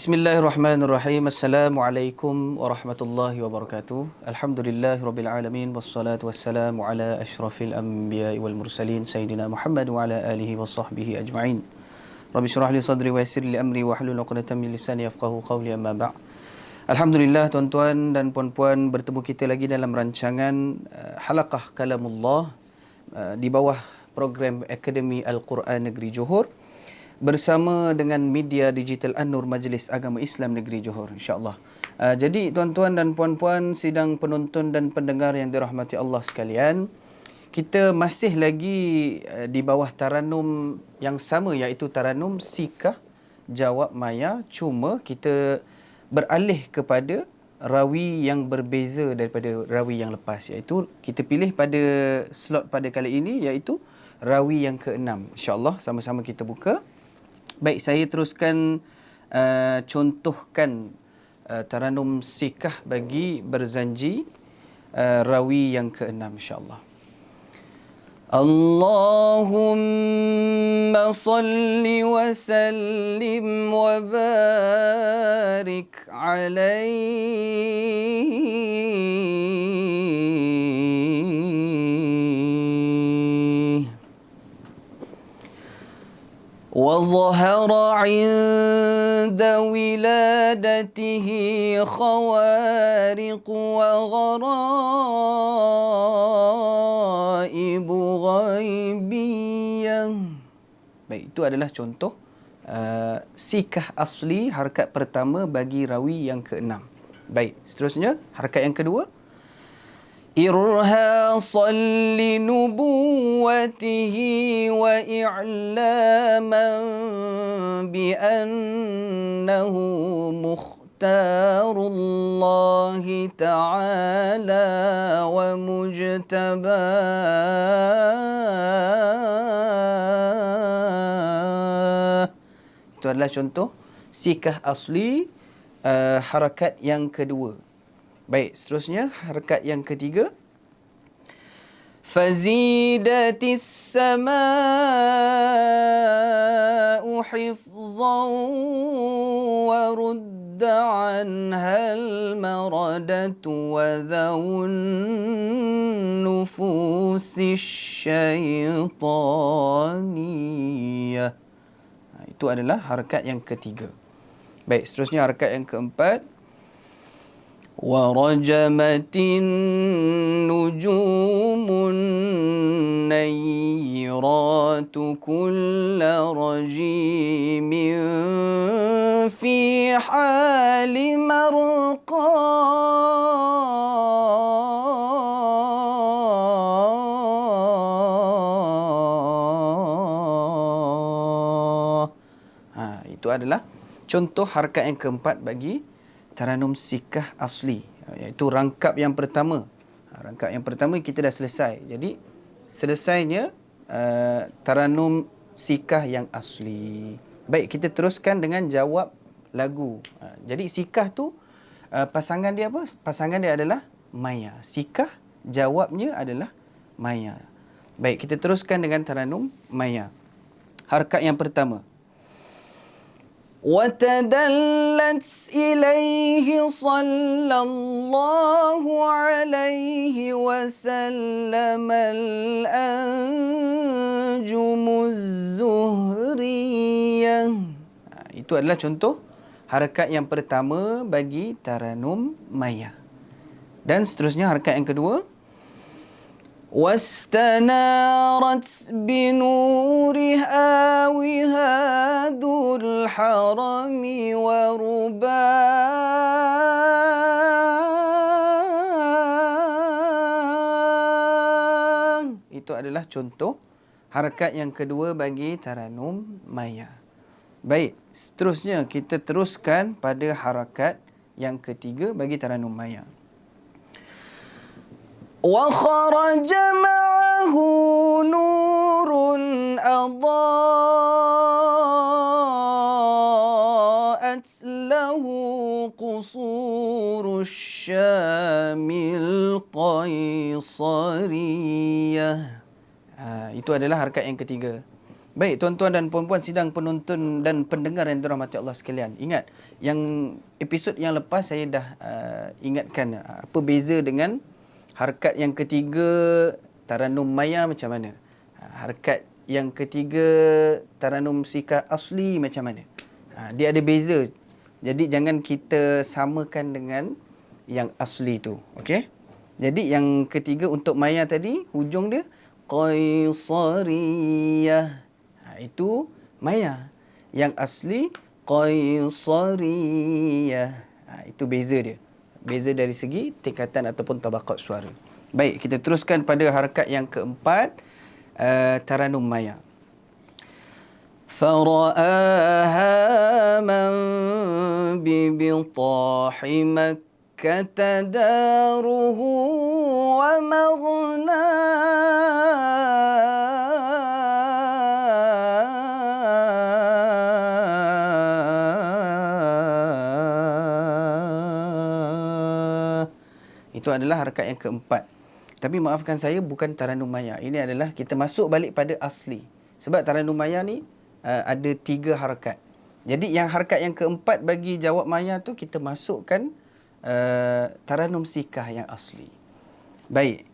Bismillahirrahmanirrahim. Assalamualaikum warahmatullahi wabarakatuh. Alhamdulillahirabbil alamin wassalatu wassalamu ala asyrafil anbiya'i wal mursalin sayyidina Muhammad wa ala alihi washabbihi ajma'in. Rabbi shrah li sadri wa yassir li amri wa hlul 'uqdatam min lisani yafqahu qawli, amma ba'd. Alhamdulillah, tuan-tuan dan puan-puan, bertemu kita lagi dalam rancangan Halaqah Kalamullah di bawah program Akademi Al-Quran Negeri Johor, bersama dengan media digital An-Nur Majlis Agama Islam Negeri Johor, insya-Allah. Jadi tuan-tuan dan puan-puan, sidang penonton dan pendengar yang dirahmati Allah sekalian, kita masih lagi di bawah taranum yang sama, iaitu taranum Sikah Jawab Maya, cuma kita beralih kepada rawi yang berbeza daripada rawi yang lepas, iaitu kita pilih pada slot pada kali ini iaitu rawi yang ke-6. Insya-Allah sama-sama kita buka. Baik, saya teruskan contohkan taranum Sikah bagi berzanji rawi yang ke-6, insya-Allah. Allahumma salli wa sallim wa barik alaihi. وظهر عند ولادته خوارق وغرائب غيبية. Baik, itu adalah contoh Sikah asli harakat pertama bagi rawi yang ke-6. Baik, seterusnya harakat yang kedua, إرهاصا لنبوته وإعلاما بأنه مختار الله تعالى ومجتباه. Itu adalah contoh Sikah asli harakat yang kedua. Baik, seterusnya harakat yang ketiga, fazidatis samaa'u hifzan wa rudda anhal maradatu wa dhawun nufusis syaitaniyah. Itu adalah harakat yang ketiga. Baik, seterusnya harakat yang keempat, ورجمت النجوم النيرات كل رجيم في حال مرقاه. Itu adalah contoh harakat yang keempat bagi taranum Sikah asli, iaitu rangkap yang pertama. Rangkap yang pertama kita dah selesai. Jadi selesainya taranum Sikah yang asli. Baik, kita teruskan dengan jawab lagu. Jadi Sikah tu pasangan dia apa? Pasangan dia adalah Maya. Sikah jawabnya adalah Maya. Baik, kita teruskan dengan taranum Maya. Harakat yang pertama, وتدلت إليه صلى الله عليه وسلم الأنجم الزهرية. Itu adalah contoh harakat yang pertama bagi taranum Maya. Dan seterusnya harakat yang kedua, واستنارت بنورها وهاد الحرم ورباه. Itu adalah contoh harakat yang kedua bagi taranum Maya. Baik, seterusnya kita teruskan pada harakat yang ketiga bagi taranum Maya. وخرج معه نور أضاءت له قصور الشام القيصرية. Itu adalah harakat yang ketiga. Baik, tuan-tuan dan puan-puan sidang penonton dan pendengar yang dirahmati Allah sekalian. Ingat, yang episod yang lepas saya dah ingatkan apa beza dengan harakat yang ketiga Taranum Maya macam mana. Harakat yang ketiga Taranum Sikah asli macam mana. Dia ada beza. Jadi jangan kita samakan dengan yang asli tu. Okey? Jadi yang ketiga untuk Maya tadi, hujung dia Qaisariyah. Itu Maya. Yang asli Qaisariyah. Itu beza dia. Beza dari segi tingkatan ataupun tabaqat suara. Baik, kita teruskan pada harakat yang keempat, Taranum Maya. فرآها من ببطاح مكة داره ومغناه. Itu adalah harakat yang keempat. Tapi maafkan saya, bukan Taranum Maya. Ini adalah kita masuk balik pada asli. Sebab Taranum Maya ni ada 3 harakat. Jadi yang harakat yang keempat bagi jawab Maya tu kita masukkan Taranum Sikah yang asli. Baik.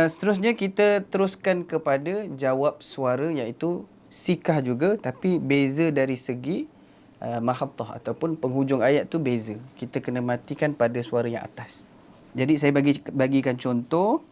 Seterusnya kita teruskan kepada jawab suara, iaitu Sikah juga, tapi beza dari segi mahattah ataupun penghujung ayat tu beza. Kita kena matikan pada suara yang atas. Jadi saya bagikan contoh.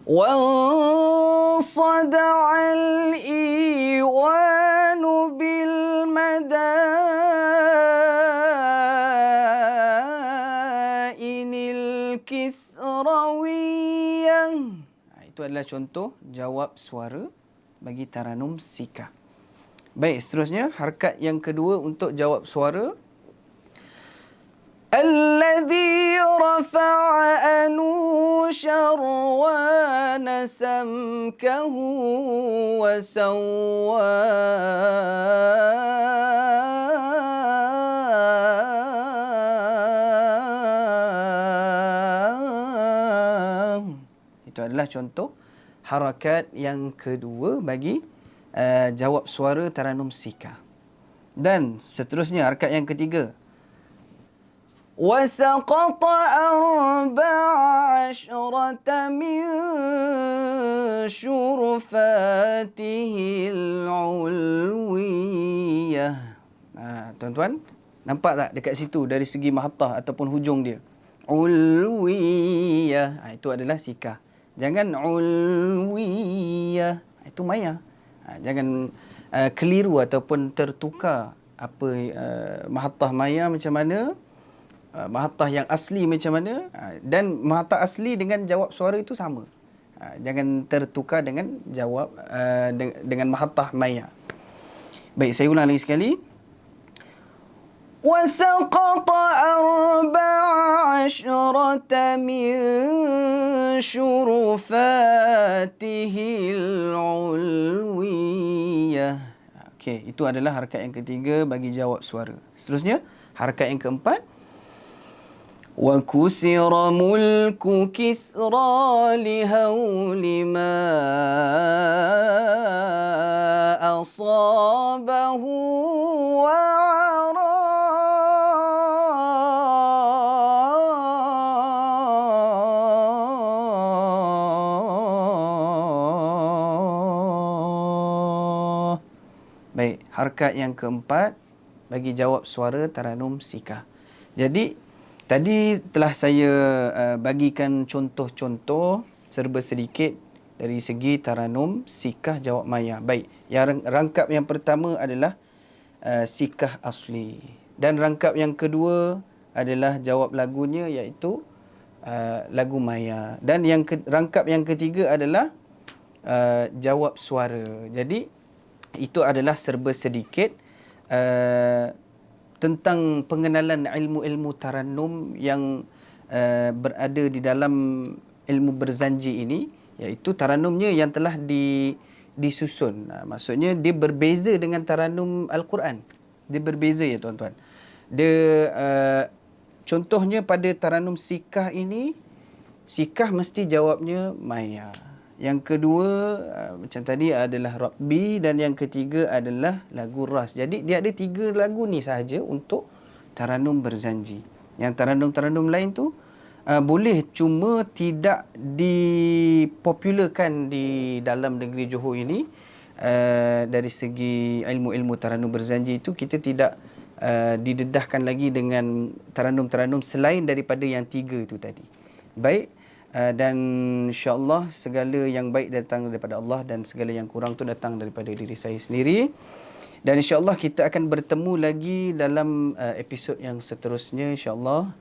وانصدع الإيوان بالمدائن الكسروية. Itu adalah contoh jawab suara bagi Taranum Sikah. Baik, seterusnya harakat yang kedua untuk jawab suara. الذي رفع أنوشروان سمكه وسواه. Itu adalah contoh harakat yang kedua bagi jawab suara Taranum Sikah. Dan seterusnya harakat yang ketiga. وسقط 14 من شرفاته العلوية. Tuan-tuan, nampak tak dekat situ dari segi mahattah ataupun hujung dia? Ulwiyah. Itu adalah Sikah. Jangan ulwiyah. Itu Maya. Jangan keliru ataupun tertukar apa mahattah Maya macam mana, mahattah yang asli macam mana, dan mahattah asli dengan jawab suara itu sama. Jangan tertukar dengan jawab dengan mahattah Maya. Baik, saya ulang lagi sekali. وسقط 14 من شرفاته العلوية. Okey, itu adalah harakat yang ketiga bagi jawab suara. Seterusnya, harakat yang keempat. وكسر ملك كسرى لهول ما أصابه وعرى. Baik, harakat yang keempat bagi jawab suara Taranum Sikah. Jadi tadi telah saya bagikan contoh-contoh serba sedikit dari segi Taranum Sikah jawab Maya. Baik, yang rangkap yang pertama adalah Sikah asli. Dan rangkap yang kedua adalah jawab lagunya, iaitu lagu Maya. Dan yang rangkap yang ketiga adalah jawab suara. Jadi itu adalah serba sedikit tentang pengenalan ilmu-ilmu Tarannum yang berada di dalam ilmu berzanji ini, iaitu Tarannumnya yang telah disusun. Maksudnya dia berbeza dengan Tarannum Al-Quran. Dia berbeza, ya tuan-tuan. Dia contohnya pada Tarannum Sikah ini, Sikah mesti jawabnya Maya. Yang kedua macam tadi adalah Rabbi, dan yang ketiga adalah lagu Ras. Jadi dia ada 3 lagu ni sahaja untuk Taranum Berzanji. Yang taranum-taranum lain tu boleh, cuma tidak dipopularkan di dalam negeri Johor ini. Dari segi ilmu-ilmu Taranum Berzanji itu kita tidak didedahkan lagi dengan taranum-taranum selain daripada yang 3 itu tadi. Baik. Dan insya-Allah segala yang baik datang daripada Allah dan segala yang kurang tu datang daripada diri saya sendiri. Dan insya-Allah kita akan bertemu lagi dalam episod yang seterusnya insya-Allah.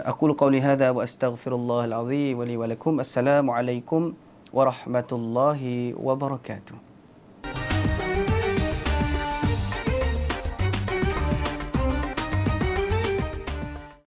Aqulu qawli hadza wa astaghfirullahal azim wa li wa lakum. Assalamualaikum warahmatullahi wabarakatuh.